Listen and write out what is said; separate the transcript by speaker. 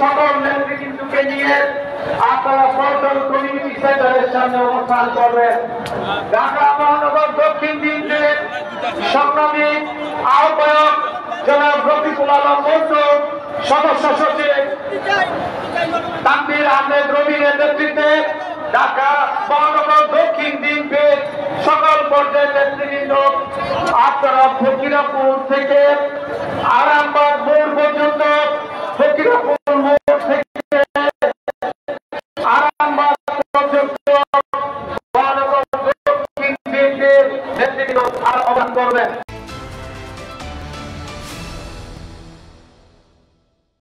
Speaker 1: সকল নেতৃবৃন্দকে নিয়ে আপনারা পল্টন কমিউনিটি সেন্টারের সামনে অবস্থান করবেন। ঢাকা মহানগর দক্ষিণ বিএনপির সংগ্রামী আহ্বায়ক জনাব রফিকুল আলম মঞ্জু, সদস্য সচিব তানভীর আহমেদ রবিনের নেতৃত্বে ঢাকা মহানগর দক্ষিণ বিএনপির সকল পর্যায়ের নেতৃবৃন্দ আপনারা ফকিরাপুর থেকে আরামবাগ মোড় পর্যন্ত, ফকিরাপুর মোড় থেকে আরামবাগ পর্যন্ত